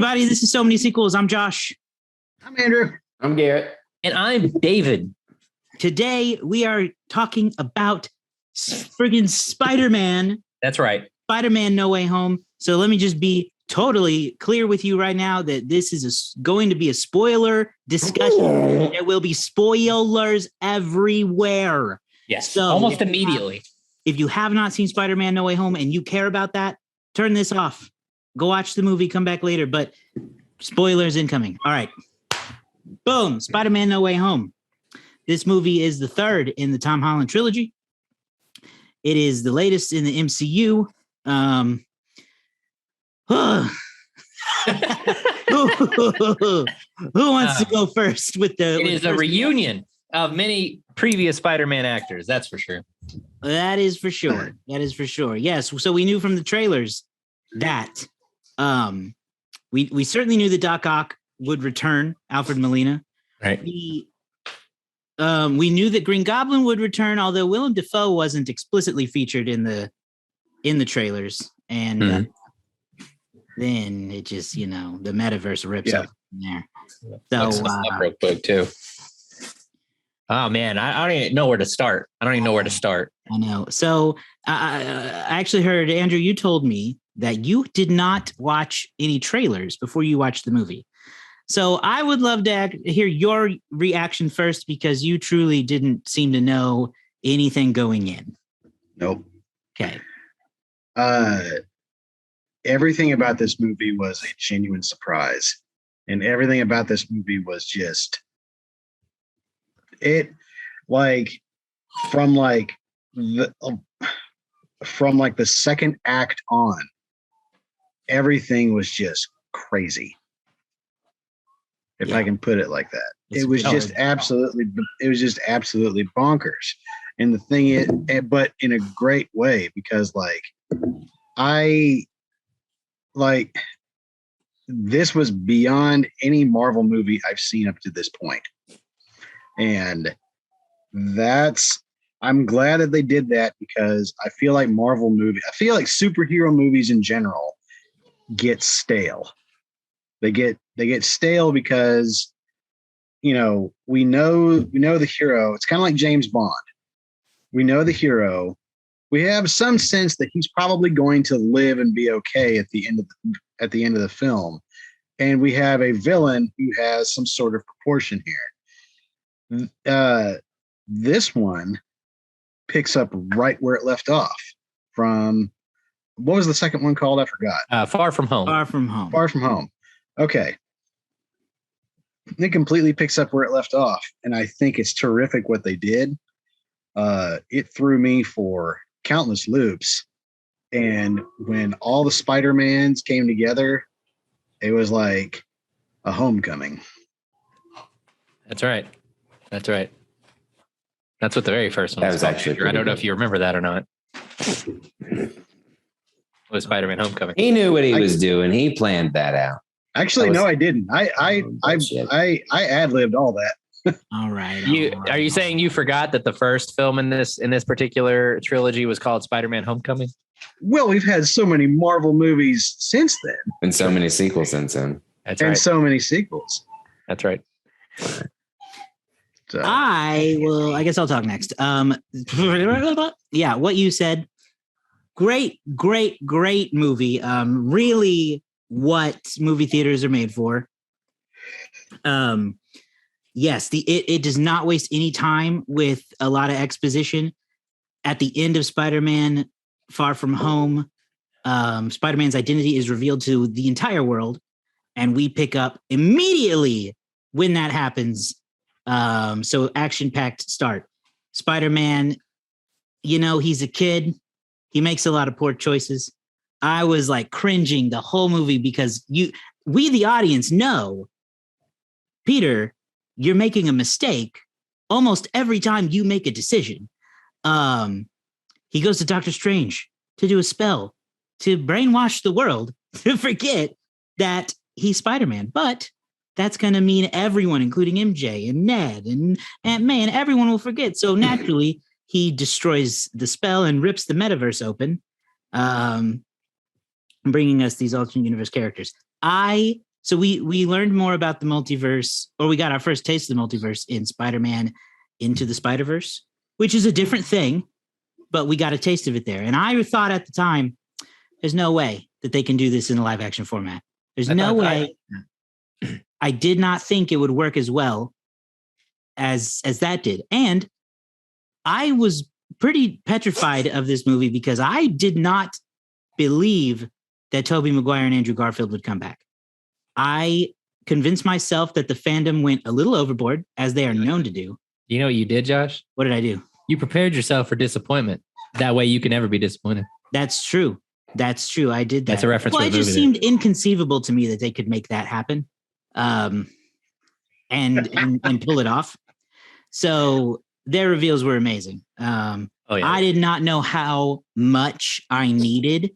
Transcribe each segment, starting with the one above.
everybody. This is So Many Sequels. I'm Josh. I'm Andrew. I'm Garrett. And I'm David. Today, we are talking about friggin' Spider-Man. That's right. Spider-Man No Way Home. So let me just be totally clear with you right now that this is going to be a spoiler discussion. There will be spoilers everywhere. Yes, so almost immediately. If you have not seen Spider-Man No Way Home and you care about that, turn this off. Go watch the movie, come back later, but spoilers incoming. All right. Boom, Spider-Man No Way Home. This movie is the third in the Tom Holland trilogy. It is the latest in the MCU. Who wants to go first with the... It is a reunion of many previous Spider-Man actors, that's for sure. That is for sure. That is for sure. Yes, so we knew from the trailers that we certainly knew that Doc Ock would return, Alfred Molina. Right. We knew that Green Goblin would return, although Willem Dafoe wasn't explicitly featured in the trailers. And then it just, the metaverse rips up from there. So real quick too. Oh man, I don't even know where to start. I know. So I actually heard, Andrew, you told me that you did not watch any trailers before you watched the movie. So I would love to hear your reaction first, because you truly didn't seem to know anything going in. Nope. Okay. Everything about this movie was a genuine surprise. And everything about this movie was just from the second act on, everything was just crazy. If I can put it like that. It was just absolutely bonkers. And the thing is, but in a great way, because this was beyond any Marvel movie I've seen up to this point. And I'm glad that they did that, because I feel like superhero movies in general get stale. They get stale because, we know the hero. It's kind of like James Bond. We know the hero. We have some sense that he's probably going to live and be okay at the end of the film. And we have a villain who has some sort of proportion here. This one picks up right where it left off from, what was the second one called? I forgot. Far From Home. Far From Home. Okay. It completely picks up where it left off. And I think it's terrific what they did. It threw me for countless loops. And when all the Spider-Mans came together, it was like a homecoming. That's right. That's what the very first one was actually. I don't know if you remember that or not. It was Spider-Man Homecoming. He knew what he was doing. He planned that out. Actually, no, I didn't. I ad-libbed all that. All right. Are you saying you forgot that the first film in this particular trilogy was called Spider-Man Homecoming? Well, we've had so many Marvel movies since then. And so many sequels since then. That's right. And so many sequels. That's right. So. I guess I'll talk next. Yeah, what you said. Great movie. Really what movie theaters are made for. Yes, it does not waste any time with a lot of exposition. At the end of Spider-Man Far From Home, Spider-Man's identity is revealed to the entire world, and we pick up immediately when that happens. So action-packed start. Spider-Man, he's a kid. He makes a lot of poor choices. I was cringing the whole movie because we, the audience, know, Peter, you're making a mistake almost every time you make a decision. He goes to Doctor Strange to do a spell to brainwash the world to forget that he's Spider-Man. But that's going to mean everyone, including MJ and Ned and Aunt May, and everyone will forget. So naturally, he destroys the spell and rips the metaverse open, bringing us these alternate universe characters. I So we learned more about the multiverse, or we got our first taste of the multiverse in Spider-Man Into the Spider-Verse, which is a different thing, but we got a taste of it there. And I thought at the time, there's no way that they can do this in a live action format. There's no way. I did not think it would work as well as that did. And I was pretty petrified of this movie because I did not believe that Tobey Maguire and Andrew Garfield would come back. I convinced myself that the fandom went a little overboard, as they are known to do. You know what you did, Josh? What did I do? You prepared yourself for disappointment. That way you can never be disappointed. That's true. I did that. That's a reference. Well, to it just seemed inconceivable to me that they could make that happen, and pull it off. So their reveals were amazing. I did not know how much I needed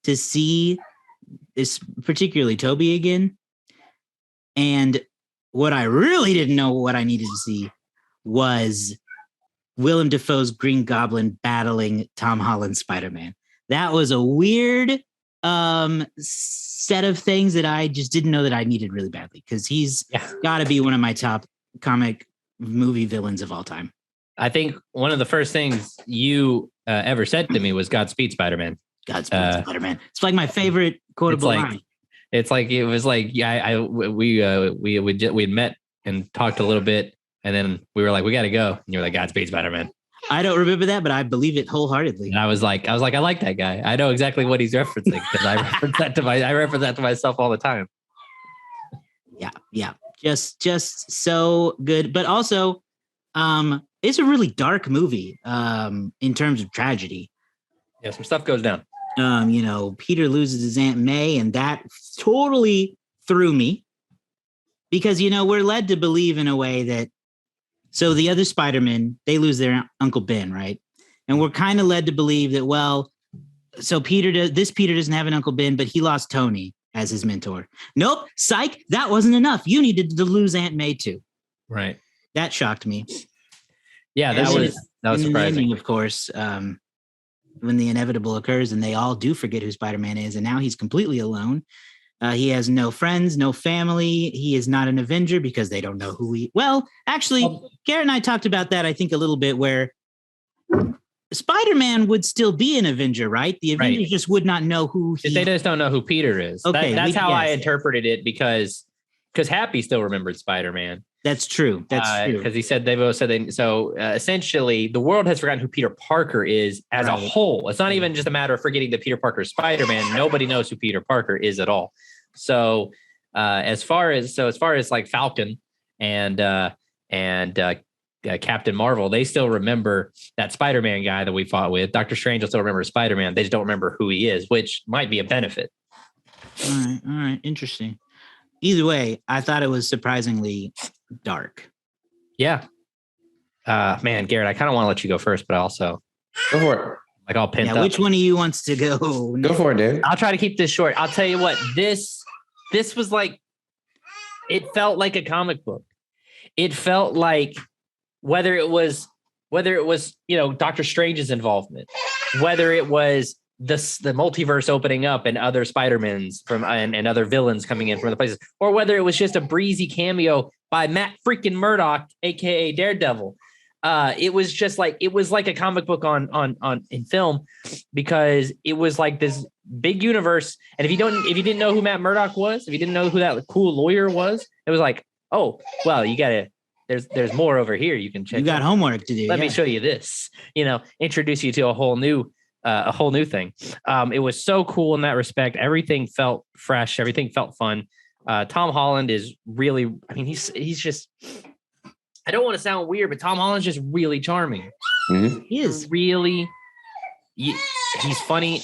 to see this, particularly Toby again. And what I really didn't know what I needed to see was Willem Dafoe's Green Goblin battling Tom Holland's Spider-Man. That was a weird set of things that I just didn't know that I needed really badly, because he's got to be one of my top comic movie villains of all time. I think one of the first things you ever said to me was Godspeed, Spider-Man. Godspeed, Spider-Man. It's like my favorite quotable line. It's like, it was like, we had met and talked a little bit, and then we were like, we got to go. And you were like, Godspeed, Spider-Man. I don't remember that, but I believe it wholeheartedly. And I was like, I like that guy. I know exactly what he's referencing, because I reference that to myself all the time. Yeah. Just so good. But also, it's a really dark movie in terms of tragedy. Yeah, some stuff goes down. Peter loses his Aunt May, and that totally threw me, because, we're led to believe in a way that, so the other Spider-Men, they lose their Uncle Ben, right? And we're kind of led to believe that, well, so Peter doesn't have an Uncle Ben, but he lost Tony as his mentor. Nope, psych, that wasn't enough. You needed to lose Aunt May too. Right. That shocked me. Yeah, that was surprising. The ending, of course, when the inevitable occurs and they all do forget who Spider-Man is, and now he's completely alone. He has no friends, no family. He is not an Avenger because they don't know who he... Well, actually, Garrett and I talked about that, I think, a little bit, where Spider-Man would still be an Avenger, right? The Avengers just would not know who he... They just don't know who Peter is. Okay, that's how I interpreted it, because Happy still remembered Spider-Man. That's true. Because he said, they both said they... So essentially, the world has forgotten who Peter Parker is as a whole. It's not even just a matter of forgetting that Peter Parker is Spider-Man. Nobody knows who Peter Parker is at all. So as far as like Falcon and Captain Marvel, they still remember that Spider-Man guy that we fought with. Doctor Strange will still remember Spider-Man. They just don't remember who he is, which might be a benefit. All right. Interesting. Either way, I thought it was surprisingly dark. Yeah. Man, Garrett, I kind of want to let you go first, but also go for it. Like all pent up. Which one of you wants to go? Go for it, dude. I'll try to keep this short. I'll tell you what, this was like, it felt like a comic book. It felt like whether it was, Doctor Strange's involvement, whether it was the multiverse opening up and other Spider-Mans and other villains coming in from other places, or whether it was just a breezy cameo by Matt freaking Murdock, aka Daredevil. It was like a comic book on in film, because it was like this big universe. And if you didn't know who Matt Murdock was, if you didn't know who that cool lawyer was, it was like, oh, well, you gotta, there's more over here. You can check. You got homework to do. Let me show you this, introduce you to a whole new thing. It was so cool in that respect. Everything felt fresh. Everything felt fun. Tom Holland is really, he's just, I don't want to sound weird, but Tom Holland's just really charming. Mm-hmm. He is really, he's funny.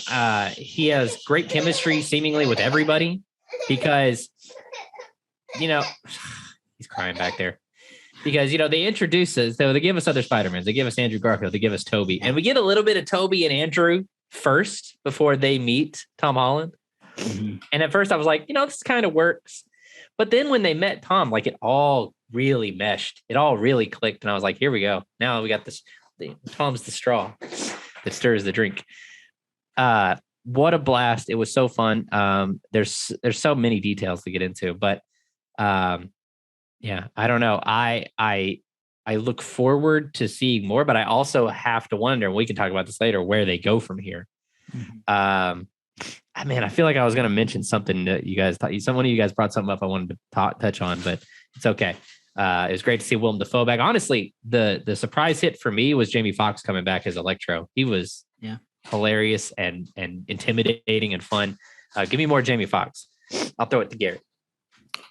He has great chemistry seemingly with everybody, because, he's crying back there, because, they introduce us. So they give us other Spider-Mans. They give us Andrew Garfield. They give us Toby. And we get a little bit of Toby and Andrew first before they meet Tom Holland. Mm-hmm. And at first I was like, this kind of works. But then when they met Tom, like, it all really meshed. It all really clicked. And I was like, here we go. Now we got this. Tom's the straw that stirs the drink. what a blast. It was so fun. There's so many details to get into, but yeah, I don't know. I look forward to seeing more, but I also have to wonder, and we can talk about this later, where they go from here. Man, I feel like I was going to mention something that you guys thought. One of you guys brought something up I wanted to touch on, but it's okay. It was great to see Willem Dafoe back. Honestly, the surprise hit for me was Jamie Foxx coming back as Electro. He was hilarious and intimidating and fun. Give me more Jamie Foxx. I'll throw it to Garrett.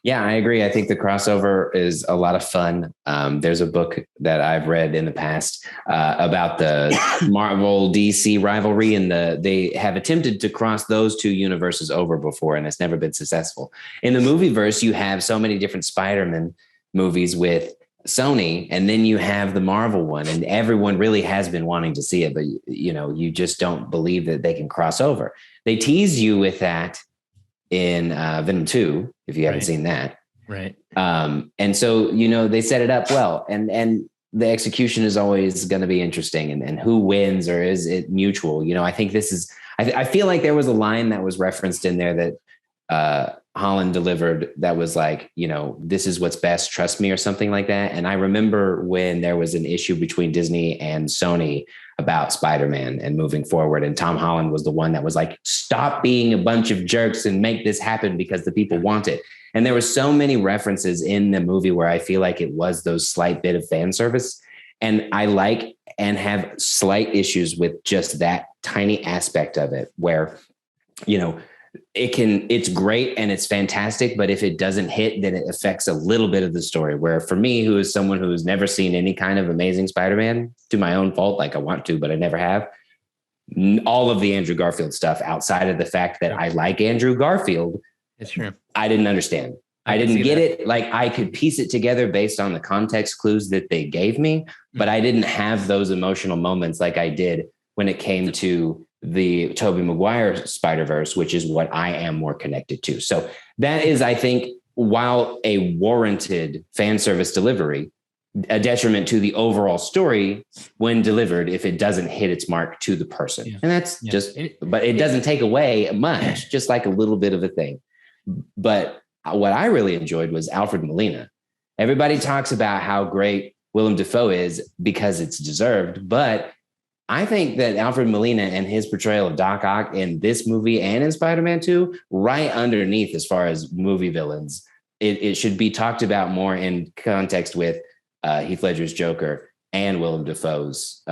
Yeah, I agree. I think the crossover is a lot of fun. There's a book that I've read in the past about the Marvel DC rivalry, and they have attempted to cross those two universes over before, and it's never been successful. In the movie verse, you have so many different Spider-Man movies with Sony, and then you have the Marvel one, and everyone really has been wanting to see it, but you just don't believe that they can cross over. They tease you with that in Venom 2, if you haven't seen that. Right. And so, they set it up well, and the execution is always going to be interesting, and who wins, or is it mutual? I think this is, I feel like there was a line that was referenced in there that Holland delivered that was like, this is what's best, trust me, or something like that. And I remember when there was an issue between Disney and Sony about Spider-Man and moving forward, and Tom Holland was the one that was like, stop being a bunch of jerks and make this happen because the people want it. And there were so many references in the movie where I feel like it was those slight bit of fan service. And I like and have slight issues with just that tiny aspect of it where, it's great and it's fantastic, but if it doesn't hit, then it affects a little bit of the story. Where for me, who is someone who has never seen any kind of Amazing Spider-Man, to my own fault, like I want to, but I never have, all of the Andrew Garfield stuff outside of the fact that I like Andrew Garfield, it's true. I didn't understand. I didn't get it. Like I could piece it together based on the context clues that they gave me, but I didn't have those emotional moments like I did when it came to the Tobey Maguire Spider-Verse, which is what I am more connected to. So that is, I think, while a warranted fan service delivery, a detriment to the overall story when delivered if it doesn't hit its mark to the person. Yeah. And that's but it doesn't take away much, just like a little bit of a thing. But what I really enjoyed was Alfred Molina. Everybody talks about how great Willem Dafoe is because it's deserved, but I think that Alfred Molina and his portrayal of Doc Ock in this movie and in Spider-Man 2, right underneath as far as movie villains, it should be talked about more in context with Heath Ledger's Joker and Willem Dafoe's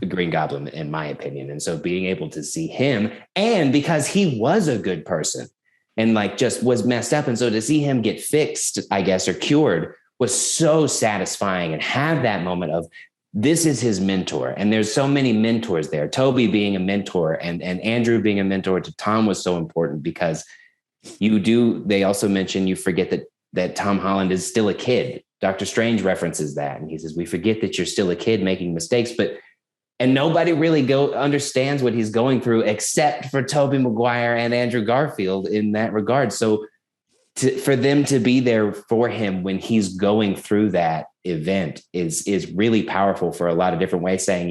Green Goblin, in my opinion. And so being able to see him, and because he was a good person and like just was messed up. And so to see him get fixed, I guess, or cured was so satisfying, and have that moment of, this is his mentor. And there's so many mentors there. Toby being a mentor and Andrew being a mentor to Tom was so important because they also mention, you forget that Tom Holland is still a kid. Doctor Strange references that. And he says, we forget that you're still a kid making mistakes, and nobody really understands what he's going through except for Tobey Maguire and Andrew Garfield in that regard. So for them to be there for him when he's going through that event is really powerful for a lot of different ways, saying,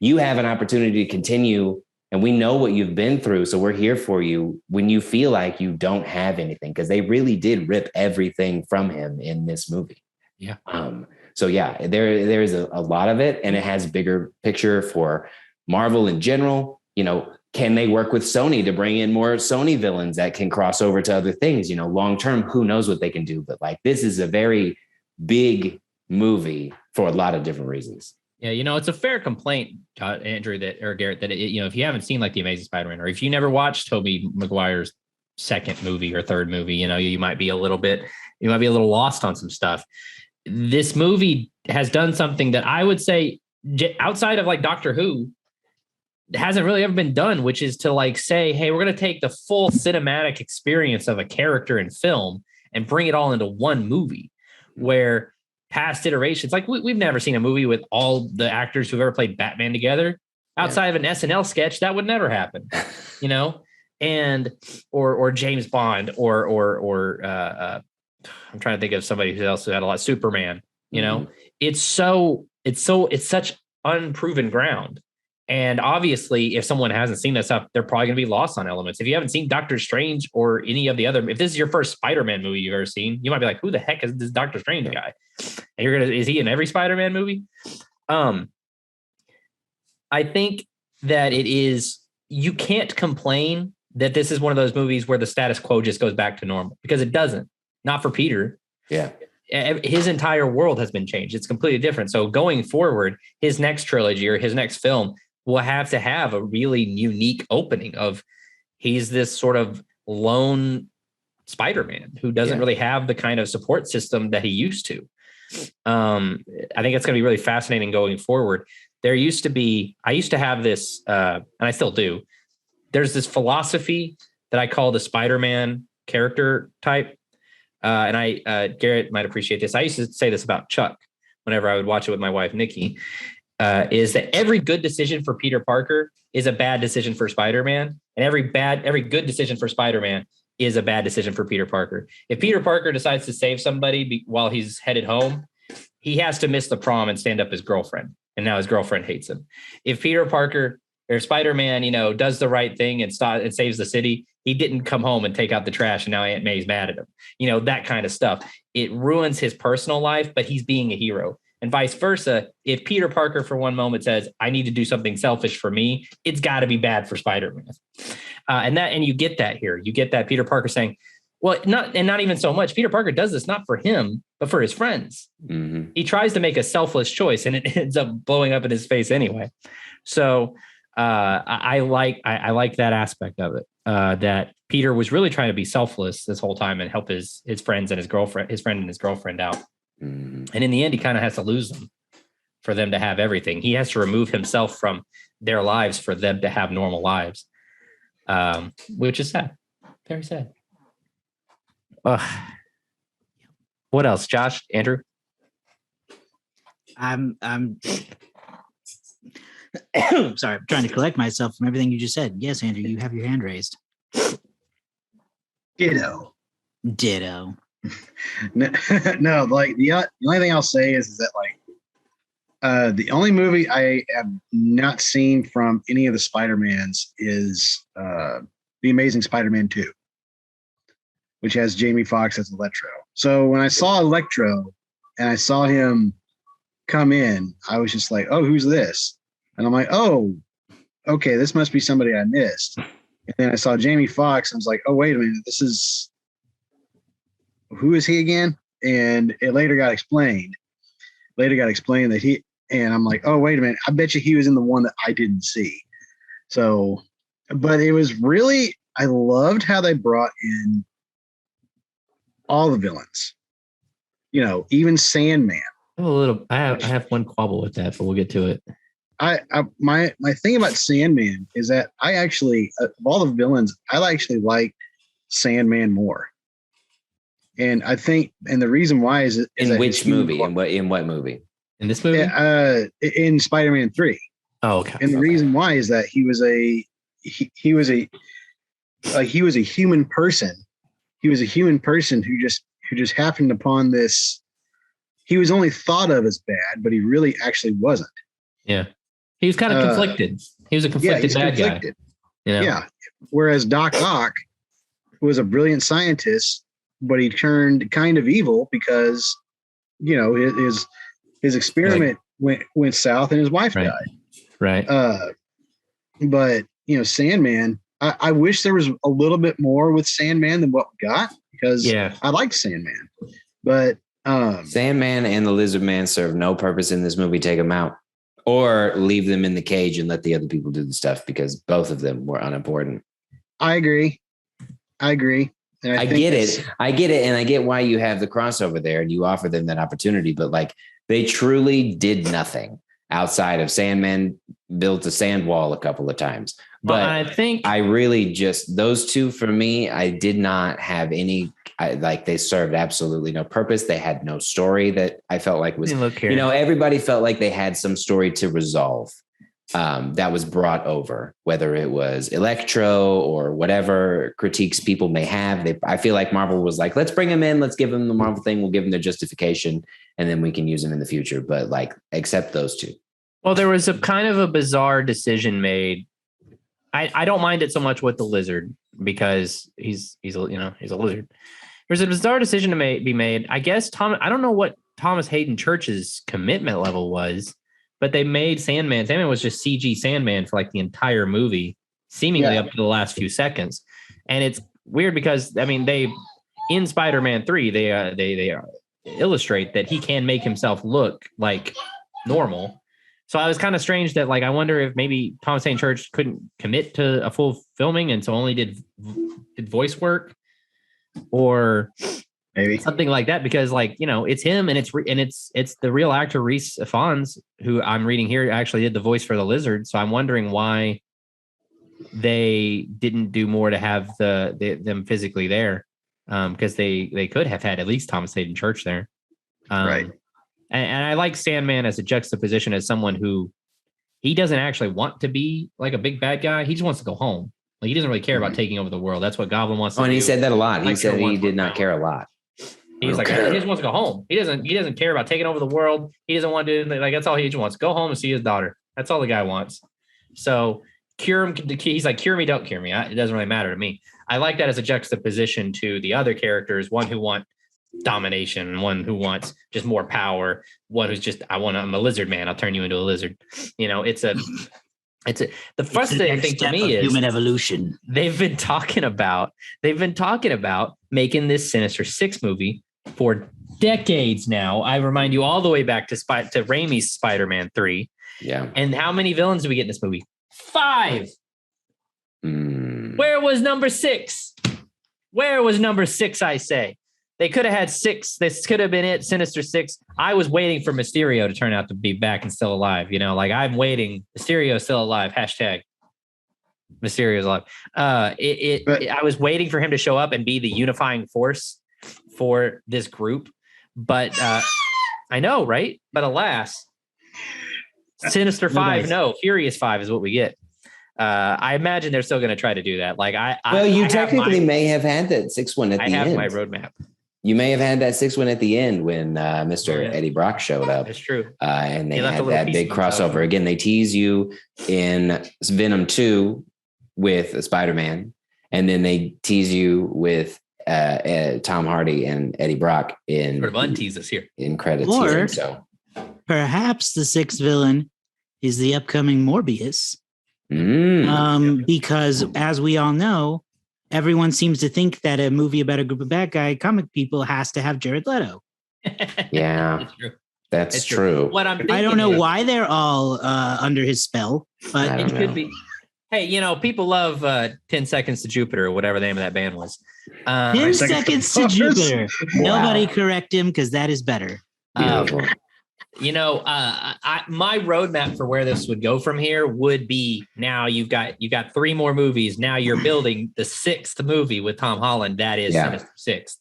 you have an opportunity to continue, and we know what you've been through, so we're here for you when you feel like you don't have anything, because they really did rip everything from him in this movie. Yeah. So yeah, there's a lot of it, and it has bigger picture for Marvel in general. Can they work with Sony to bring in more Sony villains that can cross over to other things? Long term, who knows what they can do? But like, this is a very big movie for a lot of different reasons. Yeah, it's a fair complaint, Andrew, Garrett, that if you haven't seen like the Amazing Spider-Man, or if you never watched Tobey Maguire's second movie or third movie, you might be a little lost on some stuff. This movie has done something that I would say, outside of like Doctor Who, hasn't really ever been done, which is to like say, hey, we're going to take the full cinematic experience of a character in film and bring it all into one movie, where past iterations, like we've never seen a movie with all the actors who've ever played Batman together outside of an SNL sketch. That would never happen, and, or James Bond, or I'm trying to think of somebody else who had a lot, Superman, it's such unproven ground. And obviously, if someone hasn't seen that stuff, they're probably going to be lost on elements. If you haven't seen Doctor Strange or any of the other, if this is your first Spider-Man movie you've ever seen, you might be like, "Who the heck is this Doctor Strange guy?" And is he in every Spider-Man movie? I think that you can't complain that this is one of those movies where the status quo just goes back to normal, because it doesn't. Not for Peter. Yeah. His entire world has been changed. It's completely different. So going forward, his next trilogy or his next film will have to have a really unique opening of he's this sort of lone Spider-Man who doesn't really have the kind of support system that he used to. I think it's going to be really fascinating going forward. I used to have this, and I still do. There's this philosophy that I call the Spider-Man character type. And Garrett might appreciate this. I used to say this about Chuck whenever I would watch it with my wife, Nikki, is that every good decision for Peter Parker is a bad decision for Spider-Man. And every good decision for Spider-Man is a bad decision for Peter Parker. If Peter Parker decides to save somebody while he's headed home, he has to miss the prom and stand up his girlfriend. And now his girlfriend hates him. If Peter Parker or Spider-Man, does the right thing and saves the city, he didn't come home and take out the trash and now Aunt May's mad at him. That kind of stuff. It ruins his personal life, but he's being a hero. And vice versa. If Peter Parker for one moment says, I need to do something selfish for me, it's got to be bad for Spider-Man. And you get that here. You get that Peter Parker saying, well, not even so much. Peter Parker does this not for him, but for his friends. Mm-hmm. He tries to make a selfless choice and it ends up blowing up in his face anyway. So I like that aspect of it. That Peter was really trying to be selfless this whole time and help his friends and his friend and his girlfriend out. Mm-hmm. And in the end, he kind of has to lose them for them to have everything. He has to remove himself from their lives for them to have normal lives, which is sad. Very sad. What else, Josh, Andrew? I'm sorry, I'm trying to collect myself from everything you just said. Yes, Andrew, you have your hand raised. Ditto. No, like the only thing I'll say is that like the only movie I have not seen from any of the Spider-Mans is The Amazing Spider-Man 2, which has Jamie Foxx as Electro. So when I saw Electro and I saw him come in, I was just like, oh, who's this? And I'm like, oh, okay, this must be somebody I missed. And then I saw Jamie Foxx. And I was like, oh, wait a minute, who is he again? And it later got explained that and I'm like, oh, wait a minute, I bet you he was in the one that I didn't see. So, but it was really, I loved how they brought in all the villains, even Sandman. I have one quibble with that, but we'll get to it. My thing about Sandman is that I actually, of all the villains, I actually like Sandman more. And I think, and the reason why is in which movie? In what movie? In this movie? In Spider-Man 3. Oh, okay. And the reason why is that he was a human person. He was a human person who just happened upon this. He was only thought of as bad, but he really actually wasn't. Yeah. He was kind of conflicted. He was a conflicted bad guy. Yeah. Whereas Doc Ock was a brilliant scientist, but he turned kind of evil because, his experiment went south and his wife died. Right. But Sandman, I wish there was a little bit more with Sandman than what we got, because I liked Sandman, but Sandman and the Lizard Man serve no purpose in this movie. Take them out or leave them in the cage and let the other people do the stuff, because both of them were unimportant. I agree. And I get it. And I get why you have the crossover there and you offer them that opportunity, but like they truly did nothing outside of Sandman built a sand wall a couple of times. But I think I really just, those two for me, I did not have any, they served absolutely no purpose. They had no story that I felt like was, everybody felt like they had some story to resolve that was brought over, whether it was Electro or whatever critiques people may have. I feel like Marvel was like, let's bring them in. Let's give them the Marvel thing. We'll give them their justification and then we can use them in the future. But like, except those two. Well, there was a kind of a bizarre decision made. I don't mind it so much with the lizard because he's a lizard. There's a bizarre decision to be made. I guess I don't know what Thomas Hayden Church's commitment level was, but they made Sandman. Sandman was just CG Sandman for like the entire movie, seemingly up to the last few seconds. And it's weird because I mean they in Spider-Man 3 they illustrate that he can make himself look like normal. So I was kind of strange that like I wonder if maybe Thomas Hayden Church couldn't commit to a full filming and so only did voice work or maybe something like that, because like, you know, it's him and it's the real actor Rhys Ifans, who I'm reading here actually did the voice for the lizard. So I'm wondering why they didn't do more to have them physically there, because they could have had at least Thomas Hayden Church there. Right. And I like Sandman as a juxtaposition as someone who he doesn't actually want to be like a big bad guy. He just wants to go home. Like he doesn't really care about taking over the world. That's what Goblin wants to do. And he said that a lot. He Like said he did not care a lot. He's like, he just wants to go home. He doesn't care about taking over the world. He doesn't want to, like, that's all he just wants. Go home and see his daughter. That's all the guy wants. So cure him. He's like, cure me, don't cure me. It doesn't really matter to me. I like that as a juxtaposition to the other characters, one who want domination, one who wants just more power, one who's just, I'm a lizard man. I'll turn you into a lizard. You know, the frustrating thing to me is human evolution. They've been talking about making this Sinister Six movie for decades now. I remind you all the way back to Raimi's Spider-Man 3. Yeah. And how many villains do we get in this movie? 5. Where was number 6? Where was number 6, I say? They could have had 6. This could have been it, Sinister Six. I was waiting for Mysterio to turn out to be back and still alive. You know, like I'm waiting. Mysterio's still alive. Hashtag Mysterio's alive. I was waiting for him to show up and be the unifying force for this group. But I know, right? But alas, Sinister 5, no, Furious 5 is what we get. I imagine they're still going to try to do that. Like you technically may have had that 6th one at the end. I have my roadmap. You may have had that 6th one at the end when Mr. Eddie Brock showed up. That's true. And they had that big crossover. Again, they tease you in Venom 2 with Spider-Man, and then they tease you with Tom Hardy and Eddie Brock in sort of untease us here in credits. Or here, so perhaps the 6th villain is the upcoming Morbius. Because as we all know, everyone seems to think that a movie about a group of bad guy comic people has to have Jared Leto. Yeah, that's true. What I don't know why they're all under his spell, but it could be. Hey, you know, people love 10 Seconds to Jupiter or whatever the name of that band was. 10 Seconds to Jupiter. Nobody correct him because that is better. You know, my roadmap for where this would go from here would be, now you've got 3 more movies. Now you're building the 6th movie with Tom Holland. That is Sinister 6.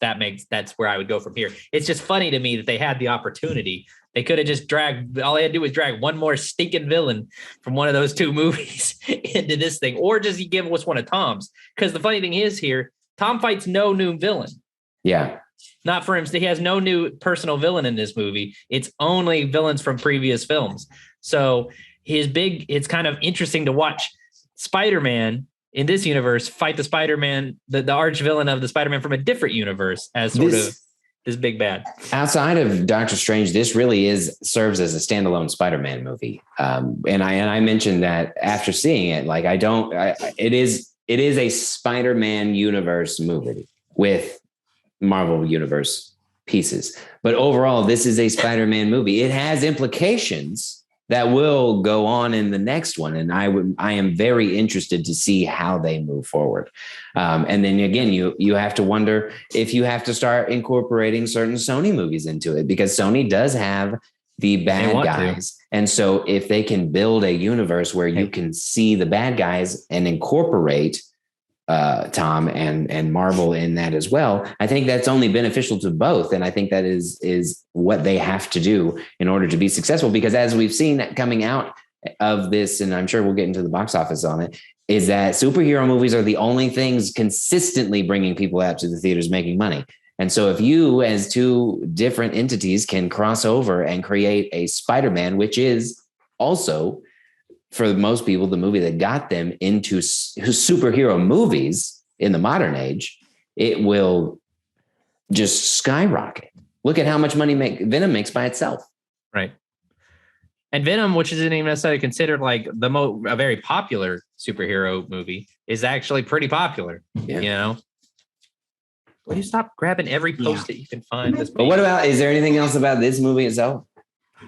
That's where I would go from here. It's just funny to me that they had the opportunity. They could have just all they had to do was drag one more stinking villain from one of those 2 movies into this thing, or just give us one of Tom's. Because the funny thing is here, Tom fights no new villain. Yeah. Not for him. He has no new personal villain in this movie. It's only villains from previous films. So it's kind of interesting to watch Spider-Man in this universe fight the Spider-Man, the arch villain of the Spider-Man from a different universe as sort of this big bad. Outside of Doctor Strange, this really serves as a standalone Spider-Man movie. And I mentioned that after seeing it, like it is a Spider-Man universe movie with Marvel Universe pieces. But overall, this is a Spider-Man movie. It has implications that will go on in the next one. And I am very interested to see how they move forward. And then again, you have to wonder if you have to start incorporating certain Sony movies into it, because Sony does have the bad guys. And so if they can build a universe where you can see the bad guys and incorporate Tom and Marvel in that as well, I think that's only beneficial to both. And I think that is what they have to do in order to be successful, because as we've seen coming out of this, and I'm sure we'll get into the box office on it, is that superhero movies are the only things consistently bringing people out to the theaters making money. And so if you, as 2 different entities, can cross over and create a Spider-Man, which is also, for most people, the movie that got them into superhero movies in the modern age, it will just skyrocket. Look at how much money Venom makes by itself. Right. And Venom, which isn't even necessarily considered like a very popular superhero movie, is actually pretty popular. Yeah. You know? Will you stop grabbing every post that you can find? But what about, is there anything else about this movie itself?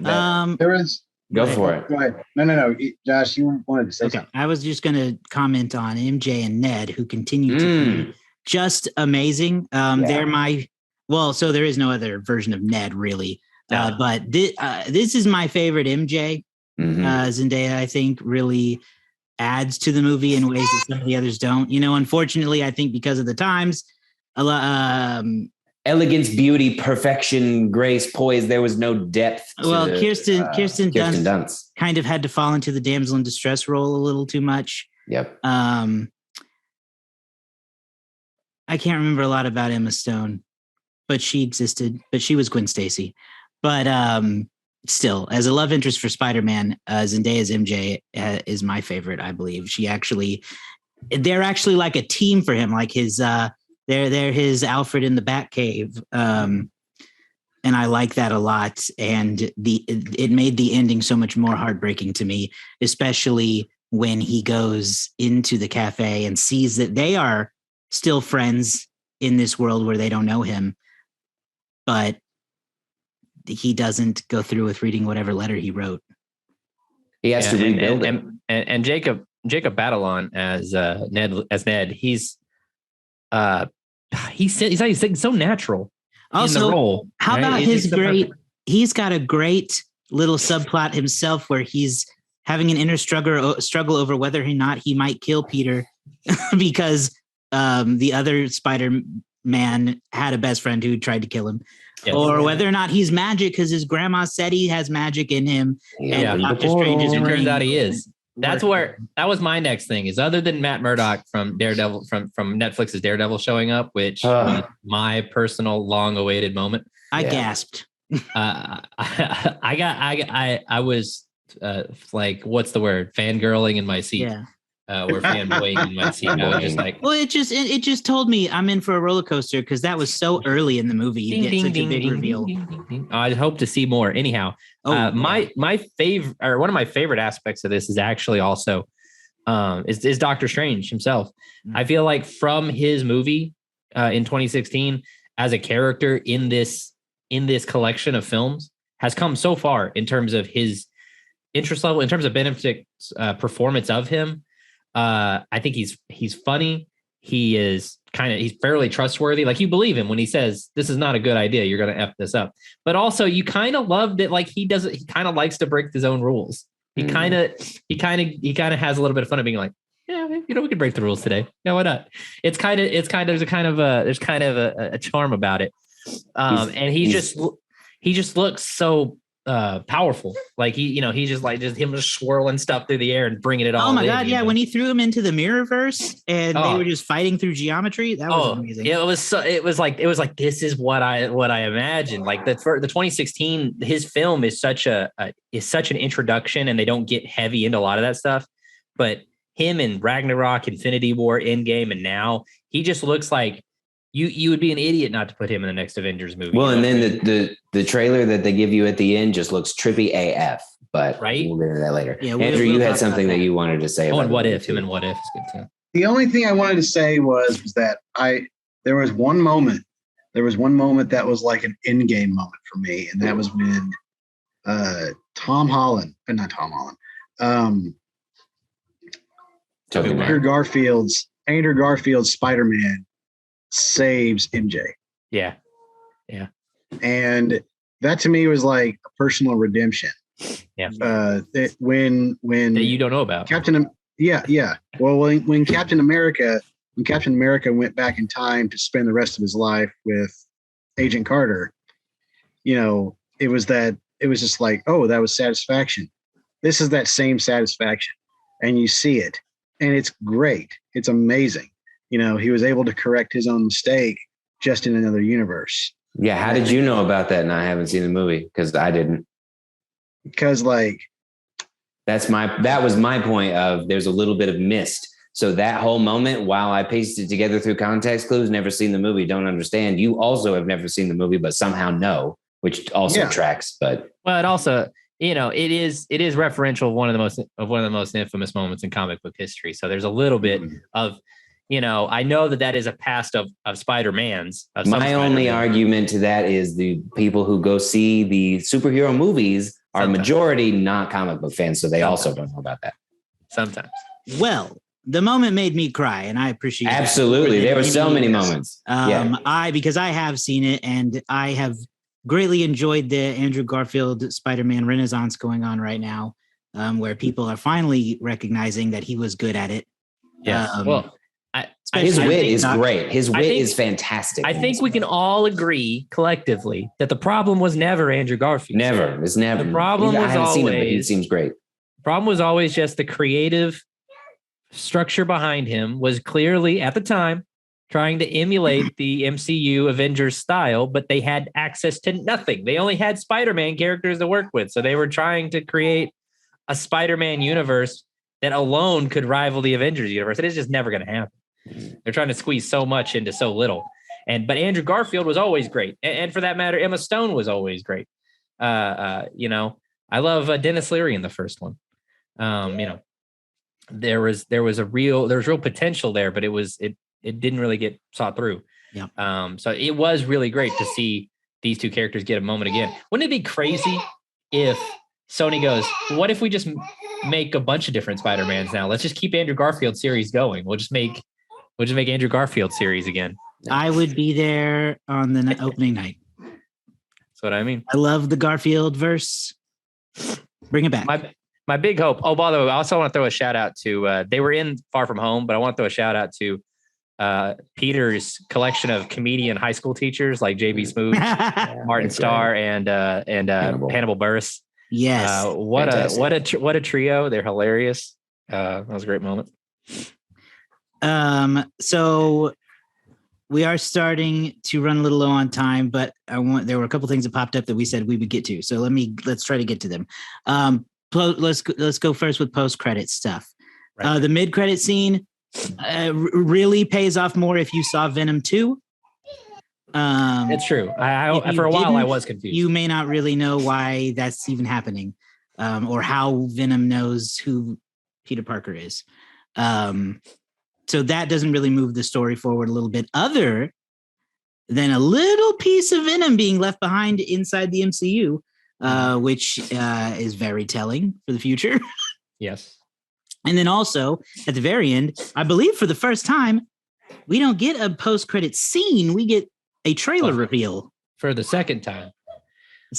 There is. Go for it. Go ahead. No. Josh, you wanted to say something. I was just going to comment on MJ and Ned, who continue to be just amazing. So there is no other version of Ned, really. But this is my favorite MJ. Zendaya, I think, really adds to the movie in ways that some of the others don't. You know, unfortunately, I think because of the times, elegance, beauty, perfection, grace, poise. There was no depth. Kirsten Dunst kind of had to fall into the damsel in distress role a little too much. Yep. I can't remember a lot about Emma Stone, but she existed. But she was Gwen Stacy. But still, as a love interest for Spider-Man, Zendaya's MJ is my favorite. I believe they're actually like a team for him. Like they're his Alfred in the Batcave. And I like that a lot. And it made the ending so much more heartbreaking to me, especially when he goes into the cafe and sees that they are still friends in this world where they don't know him. But he doesn't go through with reading whatever letter he wrote. He has to rebuild it. And Jacob Batalon as Ned, he's so natural. Also, in the role, how about he's got a great little subplot himself where he's having an inner struggle over whether or not he might kill Peter because the other Spider-Man had a best friend who tried to kill him. Yes. Or whether or not he's magic because his grandma said he has magic in him. Yeah, and Doctor Strange's turns out he is. That was my next thing is, other than Matt Murdock from Daredevil, from Netflix's Daredevil showing up, which was my personal long-awaited moment. I gasped. I was like, what's the word? Fangirling in my seat. Yeah. Or fanboying in my seat. I was just like, well, it just told me I'm in for a roller coaster because that was so early in the movie. You get such a big reveal. I hope to see more. Anyhow, my favorite, or one of my favorite aspects of this is actually also is Doctor Strange himself. I feel like from his movie in 2016 as a character in this collection of films has come so far in terms of his interest level, in terms of Benedict's performance of him. I think he's funny. He's fairly trustworthy. Like, you believe him when he says, this is not a good idea, you're going to F this up. But also you kind of love that. Like, he kind of likes to break his own rules. He kind of has a little bit of fun of being like, yeah, we can break the rules today. Yeah, why not? There's kind of a charm about it. And he just looks so powerful. Like he's just like him just swirling stuff through the air and bringing it all. Oh my god, yeah! When he threw him into the Mirrorverse and they were just fighting through geometry, that was amazing. Yeah, it was like this is what I imagined. Like the 2016, his film is such an introduction, and they don't get heavy into a lot of that stuff. But him in Ragnarok, Infinity War, Endgame, and now he just looks like you would be an idiot not to put him in the next Avengers movie. Well, and then the trailer that they give you at the end just looks trippy AF. But right, we'll get into that later. Yeah, Andrew, you had something that you wanted to say. And What If? Him and What If is good too. The only thing I wanted to say was that there was one moment that was like an Endgame moment for me, and that was when Andrew Garfield's Spider-Man saves MJ. Yeah. And that to me was like a personal redemption. Yeah. When that you don't know about Well, when Captain America went back in time to spend the rest of his life with Agent Carter, it was just like, oh, that was satisfaction. This is that same satisfaction, and you see it, and it's great. It's amazing. He was able to correct his own mistake just in another universe. Yeah. How did you know about that? And I haven't seen the movie because I didn't. Because That was my point of there's a little bit of mist. So that whole moment, while I pieced it together through context clues, never seen the movie, don't understand. You also have never seen the movie, but somehow know, which also tracks. But it also, it is referential of one of the most infamous moments in comic book history. So there's a little bit of, I know that is a past of Spider-Man's. My only argument to that is the people who go see the superhero movies are majority not comic book fans, so they also don't know about that. Sometimes. Well, the moment made me cry, and I appreciate it. Absolutely. There were so many moments. Because I have seen it, and I have greatly enjoyed the Andrew Garfield Spider-Man renaissance going on right now, where people are finally recognizing that he was good at it. Yes. His wit is great. His wit is fantastic. I think we can all agree collectively that the problem was never Andrew Garfield. Never. It's never. The problem was I haven't always, seen him, but he seems great. The problem was always just the creative structure behind him was clearly at the time trying to emulate the MCU Avengers style, but they had access to nothing. They only had Spider-Man characters to work with. So they were trying to create a Spider-Man universe that alone could rival the Avengers universe. It is just never going to happen. They're trying to squeeze so much into so little. But Andrew Garfield was always great. And for that matter, Emma Stone was always great. I love Dennis Leary in the first one. There was real potential there, but it didn't really get saw through. Yeah. So it was really great to see these two characters get a moment again. Wouldn't it be crazy if Sony goes, what if we just make a bunch of different Spider-Mans now? Let's just keep Andrew Garfield series going. We'll just make Andrew Garfield series again. I would be there on the opening night. That's what I mean. I love the Garfield verse. Bring it back. My big hope. Oh, by the way, I also want to throw a shout out to, they were in Far From Home, but I want to throw a shout out to Peter's collection of comedian high school teachers like JB Smoot, Martin Starr, and Hannibal Buress. Yes. What a trio. They're hilarious. That was a great moment. So we are starting to run a little low on time, but there were a couple things that popped up that we said we would get to. So let's try to get to them. Let's go first with post-credit stuff. Right. The mid-credit scene really pays off more if you saw Venom 2. It's true. For a while I was confused. You may not really know why that's even happening, or how Venom knows who Peter Parker is. So that doesn't really move the story forward a little bit, other than a little piece of Venom being left behind inside the MCU, which is very telling for the future. Yes. And then also at the very end, I believe for the first time, we don't get a post-credit scene. We get a trailer reveal. For the second time.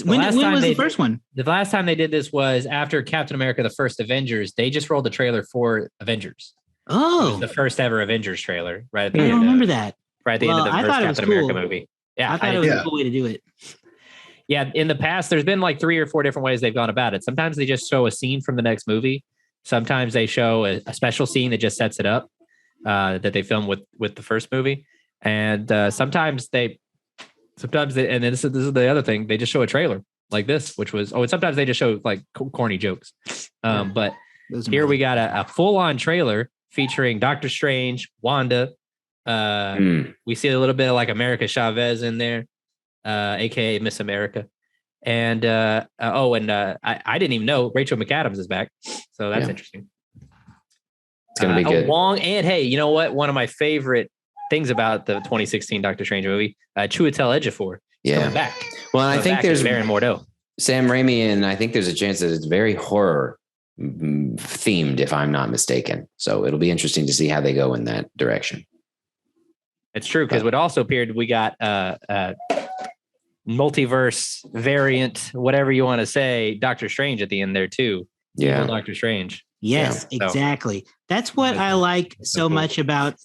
When was the first one? The last time they did this was after Captain America, the first Avengers. They just rolled the trailer for Avengers. Oh. It was the first ever Avengers trailer. Right at the end. I don't remember that. Right at the end of the first Captain America movie. Yeah, I thought it was a cool way to do it. Yeah, in the past, there's been like 3 or 4 different ways they've gone about it. Sometimes they just show a scene from the next movie. Sometimes they show a special scene that just sets it up that they filmed with the first movie. And sometimes and then this is the other thing, they just show a trailer like this, which was, and sometimes they just show like corny jokes. But here we got a full-on trailer featuring Doctor Strange, Wanda. We see a little bit of like America Chavez in there, aka Miss America. And I didn't even know Rachel McAdams is back, so that's interesting. It's gonna be good. And hey, you know what? One of my favorite things about the 2016 Doctor Strange movie, Chiwetel Ejiofor, coming back. Well, I think there's Baron Mordo, Sam Raimi, and I think there's a chance that it's very horror themed, if I'm not mistaken. So it'll be interesting to see how they go in that direction. It's true, because what also appeared, we got multiverse variant, whatever you want to say, Doctor Strange at the end there too. Yeah, Doctor Strange. Yes, exactly. That's what I like so much about,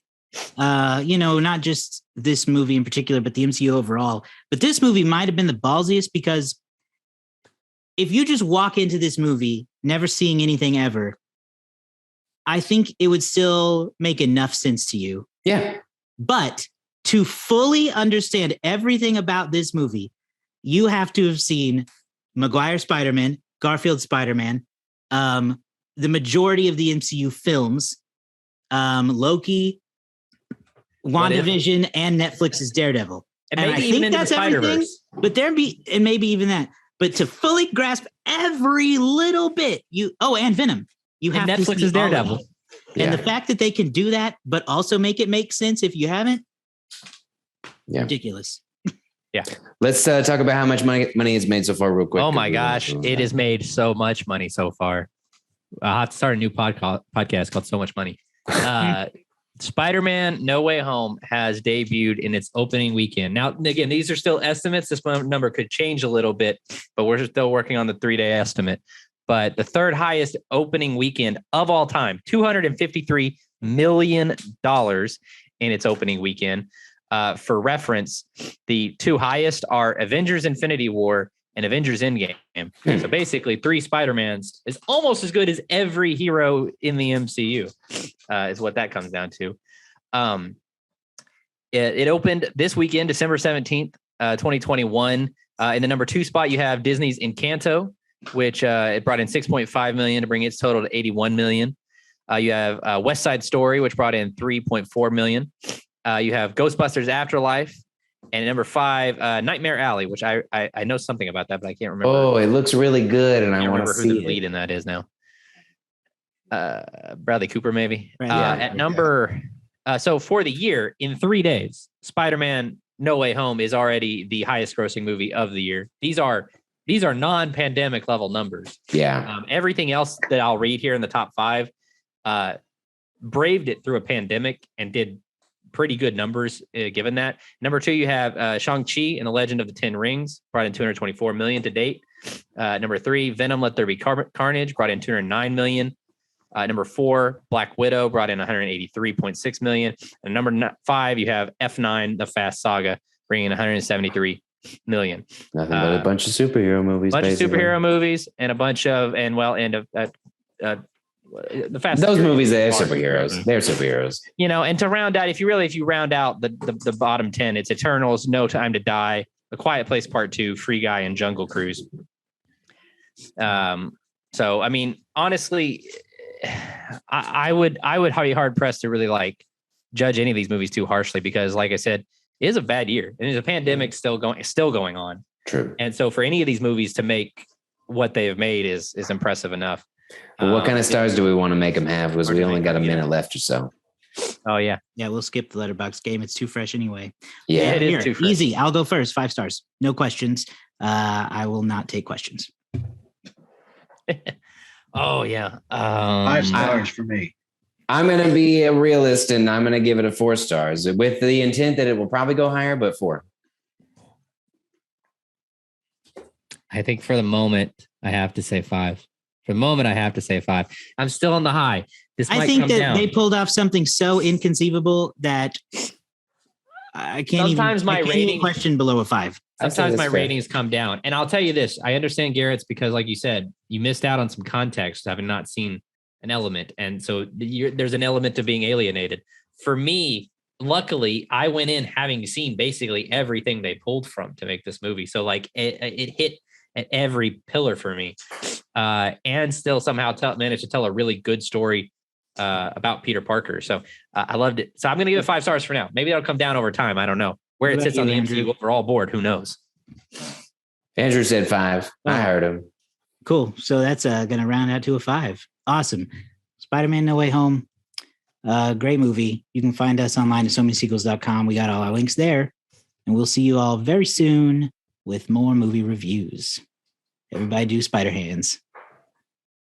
not just this movie in particular, but the MCU overall. But this movie might have been the ballsiest, because if you just walk into this movie never seeing anything ever, I think it would still make enough sense to you. Yeah. But to fully understand everything about this movie, you have to have seen Maguire Spider-Man, Garfield Spider-Man, the majority of the MCU films, Loki, WandaVision, and Netflix's Daredevil. And And maybe I even think into that's the everything. Spider-Verse. But and maybe even that. But to fully grasp every little bit, and Venom. You have And to Netflix's see all of Daredevil. it. And the fact that they can do that, but also make it make sense if you haven't, ridiculous. Yeah. Let's talk about how much money it's made so far real quick. Oh my gosh. It has made so much money so far. I'll have to start a new podcast called So Much Money. Spider-Man No Way Home has debuted in its opening weekend. Now, again, these are still estimates. This number could change a little bit, but we're still working on the 3-day estimate. But the third highest opening weekend of all time, $253 million in its opening weekend. For reference, the two highest are Avengers Infinity War and Avengers Endgame. So basically, 3 Spider-Mans is almost as good as every hero in the MCU, is what that comes down to. It opened this weekend, December 17th, 2021. In the number 2 spot, you have Disney's Encanto, which it brought in $6.5 million to bring its total to $81 million. You have West Side Story, which brought in $3.4 million. You have Ghostbusters Afterlife. And number 5, Nightmare Alley, which I know something about that, but I can't remember. Oh, it looks really good, and I want to see who the lead in that is now. Bradley Cooper, maybe. Bradley, So for the year, in 3 days, Spider-Man No Way Home is already the highest grossing movie of the year. These are non-pandemic level numbers. Yeah. Everything else that I'll read here in the top 5 braved it through a pandemic and did pretty good numbers given that. Number 2, you have Shang-Chi and the Legend of the Ten Rings, brought in $224 million to date. Number 3, Venom Let There Be Carnage, brought in $209 million. Number 4, Black Widow, brought in $183.6 million. And number 5, you have F9, The Fast Saga, bringing in $173 million. Nothing but a bunch of superhero movies. Superhero movies and a bunch of the Fast. Those movies, they're superheroes. They're superheroes. And to round out, if you round out the bottom 10, it's Eternals, No Time to Die, A Quiet Place Part 2, Free Guy, and Jungle Cruise. So I mean, honestly, I would be hard pressed to really judge any of these movies too harshly because, like I said, it is a bad year and there's a pandemic still going on. True. And so for any of these movies to make what they have made is impressive enough. Well, what kind of stars do we want to make them have? Because we only got a minute left or so. Oh, yeah. Yeah, we'll skip the Letterboxd game. It's too fresh anyway. Yeah, it is too fresh. Easy. I'll go first. 5 stars. No questions. I will not take questions. Oh, yeah. 5 stars for me. I'm going to be a realist and I'm going to give it a 4 stars with the intent that it will probably go higher, but 4. I think for the moment, I have to say 5. For the moment, I have to say 5. I'm still on the high. I think that they pulled off something so inconceivable that I can't even question below a 5. Sometimes my ratings come down. And I'll tell you this. I understand Garrett's because, like you said, you missed out on some context having not seen an element. And so there's an element of being alienated. For me, luckily, I went in having seen basically everything they pulled from to make this movie. So it hit at every pillar for me, and still somehow managed to tell a really good story about Peter Parker. So I loved it. So I'm going to give it 5 stars for now. Maybe that'll come down over time. I don't know where it sits on the MCU overall board. Who knows? Andrew said 5. I heard him. Cool. So that's going to round out to a 5. Awesome. Spider-Man No Way Home. Great movie. You can find us online at somanysequels.com. We got all our links there. And we'll see you all very soon with more movie reviews. Everybody do spider hands.